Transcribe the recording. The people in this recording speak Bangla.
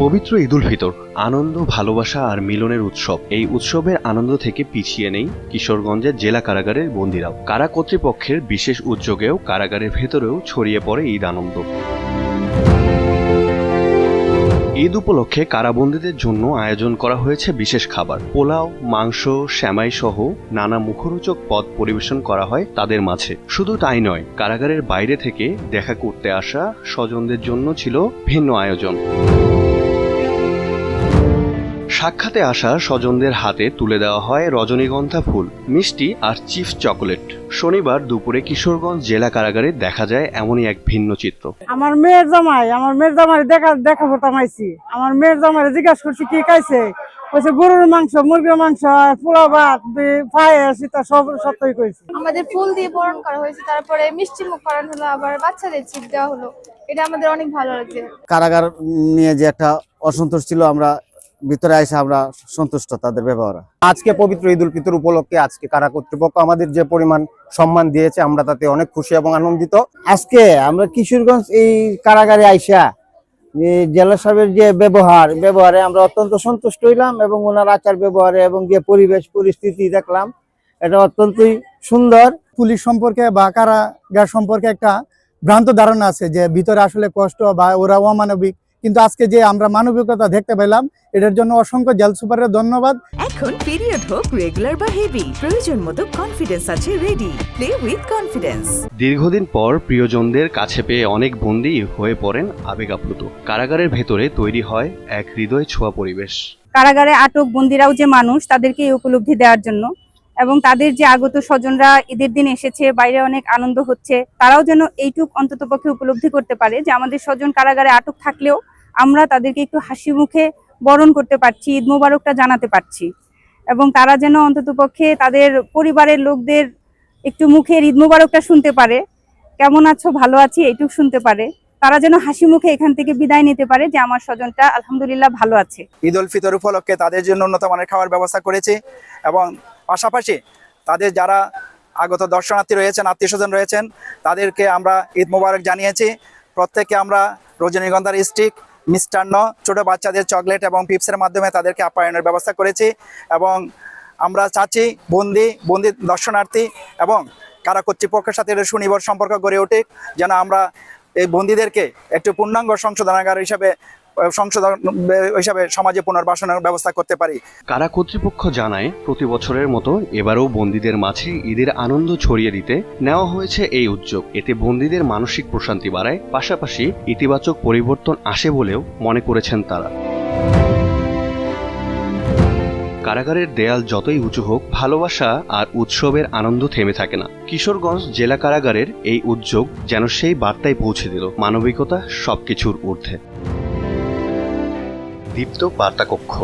পবিত্র ঈদুল ফিতর আনন্দ, ভালোবাসা আর মিলনের উৎসব। এই উৎসবের আনন্দ থেকে পিছিয়ে নেই কিশোরগঞ্জের জেলা কারাগারের বন্দীরাও। কারা কর্তৃপক্ষের বিশেষ উদ্যোগেও কারাগারের ভেতরেও ছড়িয়ে পড়ে ঈদ আনন্দ। ঈদ উপলক্ষে কারাবন্দীদের জন্য আয়োজন করা হয়েছে বিশেষ খাবার। পোলাও, মাংস, সেমাই সহ নানা মুখরোচক পদ পরিবেশন করা হয় তাদের মাঝে। শুধু তাই নয়, কারাগারের বাইরে থেকে দেখা করতে আসা স্বজনদের জন্য ছিল ভিন্ন আয়োজন। সাক্ষাতে আসা স্বজনদের হাতে তুলে দেওয়া হয় রজনীগন্ধা ফুল, মিষ্টি আর চিপস চকোলেট। শনিবার দুপুরে কিশোরগঞ্জ জেলা কারাগারে দেখা যায় এমনই এক ভিন্ন চিত্র। আমার মেয়ের জামাই দেখা ফোটামাইছি। আমার মেয়ের জামাই জিজ্ঞাসা করছি কি খাইছে, বলছে গরুর মাংস, মুরগির মাংস, পোলাও ভাত, পায়েস, তা সবই কইছে। আমাদের ফুল দিয়ে বরণ করা হয়েছে, তারপরে মিষ্টি মুখ করানো হলো, আবার বাচ্চাদের চিপ দেওয়া হলো। এটা আমাদের অনেক ভালো লাগছে। কারাগার নিয়ে যে একটা অসন্তোষ ছিল, আমরা ভিতরে এসে আমরা সন্তুষ্ট তাদের ব্যবহারে। আজকে পবিত্র ঈদুল ফিতর উপলক্ষে আজকে কারা কর্তৃপক্ষ আমাদের যে পরিমাণ সম্মান দিয়েছে, আমরা তাতে অনেক খুশি এবং আনন্দিত। আজকে আমরা কিশোরগঞ্জ এই কারাগারে আইসা জেলা সাহেবের যে ব্যবহারে আমরা অত্যন্ত সন্তুষ্ট হইলাম এবং ওনার আচার ব্যবহারে এবং যে পরিবেশ পরিস্থিতি দেখলাম, এটা অত্যন্তই সুন্দর। পুলিশ সম্পর্কে বা কারাগার সম্পর্কে একটা ভ্রান্ত ধারণা আছে যে ভিতরে আসলে কষ্ট বা ওরা অমানবিক, কিন্তু আজকে যে আমরা মানবিকতা দেখতে পেলাম, এটার জন্য অসংখ্য জেল সুপারের ধন্যবাদ। এখন পিরিয়ড হোক রেগুলার বা হেভি, প্রয়োজন মতো কনফিডেন্স আছে রেডি। Play with confidence. দীর্ঘদিন পর প্রিয়জনদের কাছে পেয়ে অনেক বন্দী হয়ে পড়েন আবেগ আপ্লুত। কারাগারের ভেতরে তৈরি হয় এক হৃদয় ছোঁয়া পরিবেশ। কারাগারে আটক বন্দীরাও যে মানুষ, তাদেরকে এই উপলব্ধি দেওয়ার জন্য এবং তাদের যে আগত স্বজনরা ঈদের দিন এসেছে, বাইরে অনেক আনন্দ হচ্ছে, তারাও যেন এইটুক অন্ততপক্ষে উপলব্ধি করতে পারে যে আমাদের স্বজন কারাগারে আটক থাকলেও আমরা তাদেরকে একটু হাসি মুখে বরণ করতে পারছি, ঈদ মোবারকটা জানাতে পারছি, এবং তারা যেন অন্ততপক্ষে তাদের পরিবারের লোকদের একটু মুখের ঈদ মোবারকটা শুনতে পারে, কেমন আছো, ভালো আছি, এইটুক শুনতে পারে। তারা যেন হাসি মুখে এখান থেকে বিদায় নিতে পারে যে আমার স্বজনটা আলহামদুলিল্লাহ ভালো আছে। ঈদ উল ফিতর উপলক্ষে তাদের জন্য উন্নত মানের খাবার ব্যবস্থা করেছি এবং পাশাপাশি তাদের যারা আগত দর্শনার্থী রয়েছেন, আত্মীয় স্বজন রয়েছেন, তাদেরকে আমরা ঈদ মোবারক জানিয়েছি। প্রত্যেকে আমরা রজনীগন্ধার স্টিক, মিষ্টান্ন, ছোট বাচ্চাদের চকলেট এবং পিপসের মাধ্যমে তাদেরকে আপ্যায়নের ব্যবস্থা করেছি এবং আমরা চাচ্ছি বন্দি দর্শনার্থী এবং কারা কর্তৃপক্ষের সাথে সুনিবিড় সম্পর্ক গড়ে উঠুক, যেন আমরা এই বন্দীদেরকে একটু পূর্ণাঙ্গ সংশোধনাগার হিসাবে সমাজে পুনর্বাসনের ব্যবস্থা করতে পারি। কারা কর্তৃপক্ষ জানায়, প্রতি বছরের মতো এবারও বন্দীদের মাঝে ঈদের আনন্দ ছড়িয়ে দিতে নেওয়া হয়েছে এই উদ্যোগ। এতে বন্দীদের মানসিক প্রশান্তি বাড়ায়, পাশাপাশি ইতিবাচক পরিবর্তন আসে বলেও মনে করেছেন তারা। কারাগারের দেয়াল যতই উঁচু হোক, ভালোবাসা আর উৎসবের আনন্দ থেমে থাকে না। কিশোরগঞ্জ জেলা কারাগারের এই উদ্যোগ যেন সেই বার্তায় পৌঁছে দিল, মানবিকতা সবকিছুর ঊর্ধ্বে। দীপ্ত বার্তা কক্ষ।